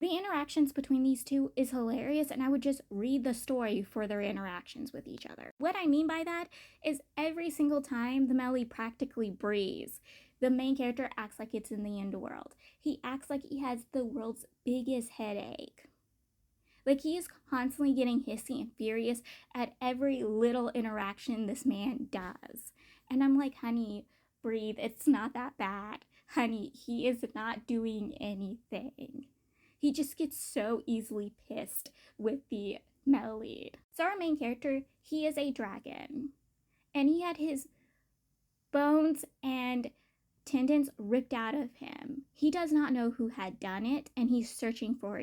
The interactions between these two is hilarious, and I would just read the story for their interactions with each other. What I mean by that is every single time the Melly practically breathes, the main character acts like it's in the underworld. He acts like he has the world's biggest headache. Like, he is constantly getting hissy and furious at every little interaction this man does. And I'm like, honey, breathe. It's not that bad. Honey, he is not doing anything. He just gets so easily pissed with the male lead. So our main character, he is a dragon. And he had his bones and tendons ripped out of him. He does not know who had done it, and he's searching for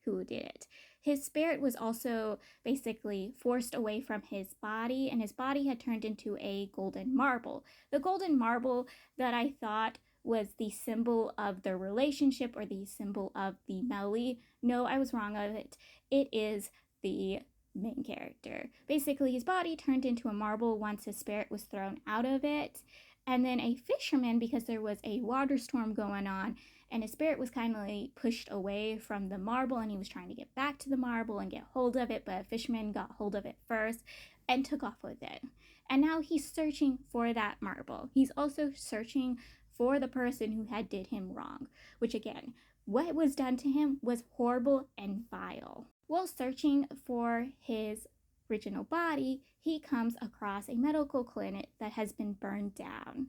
who did it. His spirit was also basically forced away from his body, and his body had turned into a golden marble. The golden marble that I thought was the symbol of the relationship or the symbol of the Melly. No, I was wrong of it. It is the main character. Basically, his body turned into a marble once his spirit was thrown out of it. And then a fisherman, because there was a water storm going on, and his spirit was kind of like pushed away from the marble, and he was trying to get back to the marble and get hold of it, but a fisherman got hold of it first and took off with it. And now he's searching for that marble. He's also searching for the person who had did him wrong, which again, what was done to him was horrible and vile. While searching for his original body, he comes across a medical clinic that has been burned down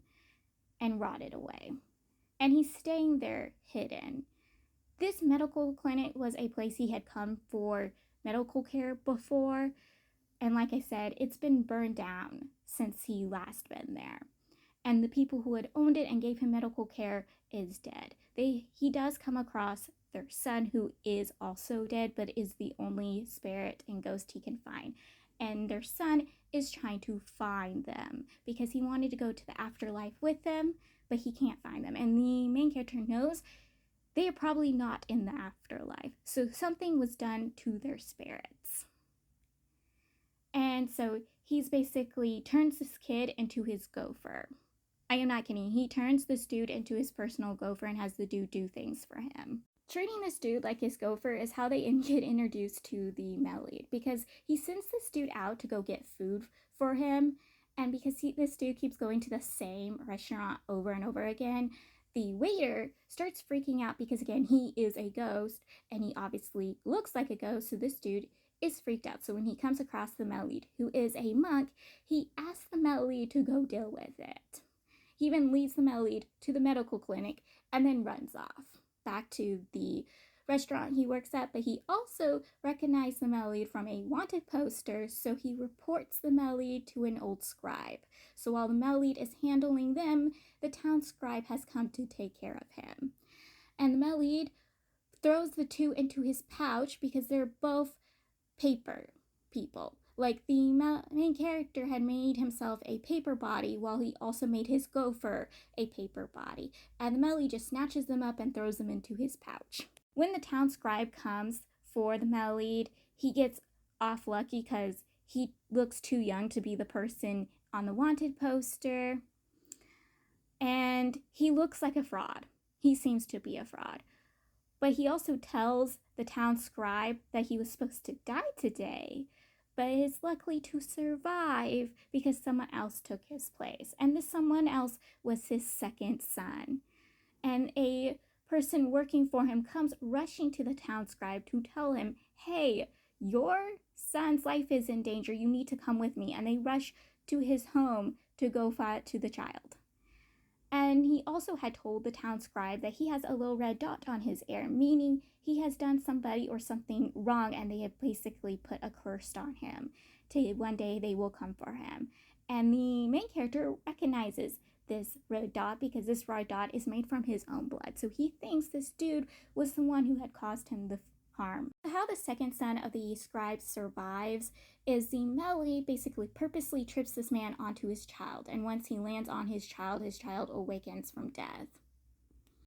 and rotted away. And he's staying there hidden. This medical clinic was a place he had come for medical care before. And like I said, it's been burned down since he last been there. And the people who had owned it and gave him medical care is dead. He does come across their son, who is also dead, but is the only spirit and ghost he can find. And their son is trying to find them because he wanted to go to the afterlife with them, but he can't find them. And the main character knows they are probably not in the afterlife. So something was done to their spirits. And so he's basically turns this kid into his gopher. I am not kidding. He turns this dude into his personal gopher and has the dude do things for him. Treating this dude like his gopher is how they get introduced to the male lead, because he sends this dude out to go get food for him, and because this dude keeps going to the same restaurant over and over again, the waiter starts freaking out because, again, he is a ghost, and he obviously looks like a ghost, so this dude is freaked out. So when he comes across the male lead, who is a monk, he asks the male lead to go deal with it. He even leads the male lead to the medical clinic and then runs off back to the restaurant he works at, but he also recognized the male lead from a wanted poster, so he reports the male lead to an old scribe. So while the male lead is handling them, the town scribe has come to take care of him. And the male lead throws the two into his pouch because they're both paper people. Like, the main character had made himself a paper body while he also made his gopher a paper body. And the Melly just snatches them up and throws them into his pouch. When the town scribe comes for the Melly, he gets off lucky because he looks too young to be the person on the wanted poster. And he looks like a fraud. He seems to be a fraud. But he also tells the town scribe that he was supposed to die today, but is lucky to survive because someone else took his place. And this someone else was his second son. And a person working for him comes rushing to the town scribe to tell him, hey, your son's life is in danger. You need to come with me. And they rush to his home to go fight to the child. And he also had told the town scribe that he has a little red dot on his ear, meaning he has done somebody or something wrong, and they have basically put a curse on him. One day they will come for him. And the main character recognizes this red dot because this red dot is made from his own blood. So he thinks this dude was the one who had caused him the harm. How the second son of the scribe survives is the Melly basically purposely trips this man onto his child, and once he lands on his child awakens from death.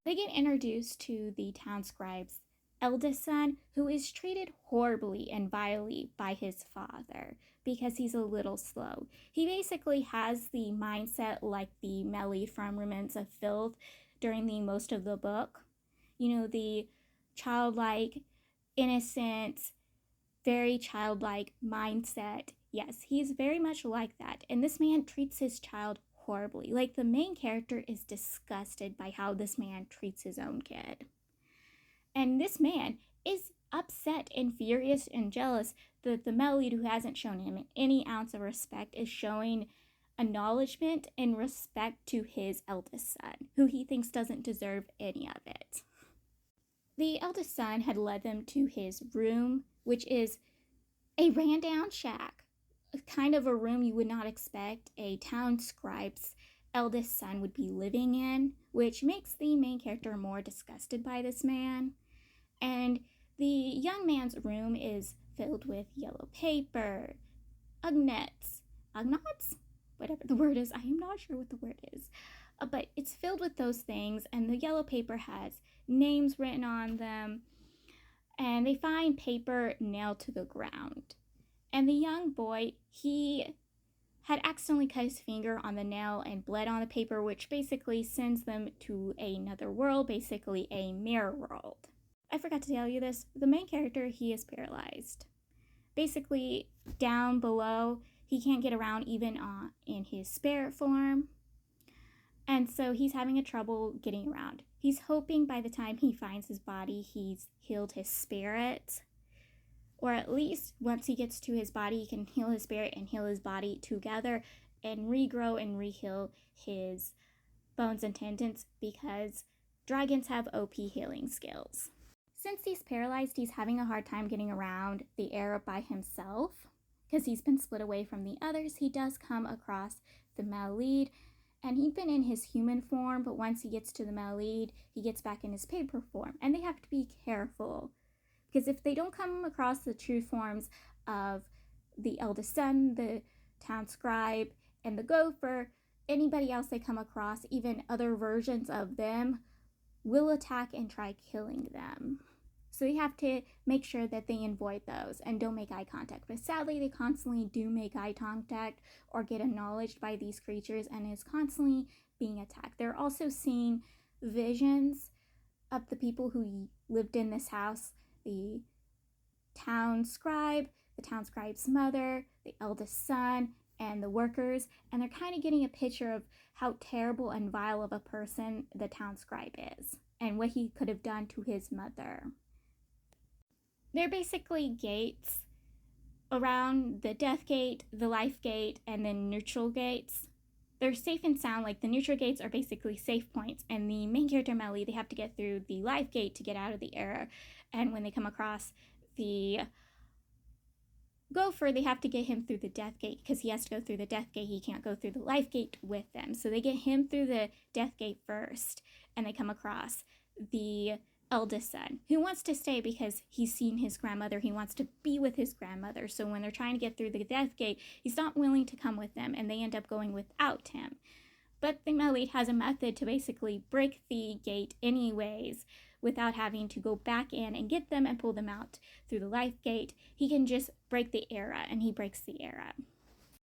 They get introduced to the town scribe's eldest son, who is treated horribly and vilely by his father because he's a little slow. He basically has the mindset like the Melly from Remains of Filth during the most of the book. You know, the childlike innocent, very childlike mindset. Yes, he's very much like that. And this man treats his child horribly. Like, the main character is disgusted by how this man treats his own kid. And this man is upset and furious and jealous that the male lead, who hasn't shown him any ounce of respect, is showing acknowledgement and respect to his eldest son, who he thinks doesn't deserve any of it. The eldest son had led them to his room, which is a ran down shack, kind of a room you would not expect a town scribe's eldest son would be living in, which makes the main character more disgusted by this man. And the young man's room is filled with yellow paper, ugnettes, whatever the word is. I am not sure what the word is. But it's filled with those things, and the yellow paper has names written on them, and they find paper nailed to the ground. And the young boy, he had accidentally cut his finger on the nail and bled on the paper, which basically sends them to another world, basically a mirror world. I forgot to tell you this, the main character, he is paralyzed. Basically, down below, he can't get around even in his spirit form. And so he's having a trouble getting around. He's hoping by the time he finds his body, he's healed his spirit. Or at least once he gets to his body, he can heal his spirit and heal his body together and regrow and reheal his bones and tendons, because dragons have OP healing skills. Since he's paralyzed, he's having a hard time getting around the era by himself because he's been split away from the others. He does come across the male lead, and he'd been in his human form, but once he gets to the male lead, he gets back in his paper form. And they have to be careful, because if they don't come across the true forms of the eldest son, the town scribe, and the gopher, anybody else they come across, even other versions of them, will attack and try killing them. So you have to make sure that they avoid those and don't make eye contact. But sadly, they constantly do make eye contact or get acknowledged by these creatures and is constantly being attacked. They're also seeing visions of the people who lived in this house, the town scribe, the town scribe's mother, the eldest son, and the workers, and they're kind of getting a picture of how terrible and vile of a person the town scribe is and what he could have done to his mother. They're basically gates around the death gate, the life gate, and then neutral gates. They're safe and sound. Like, the neutral gates are basically safe points, and the main character Melly, they have to get through the life gate to get out of the error. And when they come across the gopher, they have to get him through the death gate because he has to go through the death gate. He can't go through the life gate with them. So they get him through the death gate first, and they come across the eldest son, who wants to stay because he's seen his grandmother. He wants to be with his grandmother. So when they're trying to get through the death gate, he's not willing to come with them, and they end up going without him. But the Melite has a method to basically break the gate anyways without having to go back in and get them and pull them out through the life gate. He can just break the era, and he breaks the era.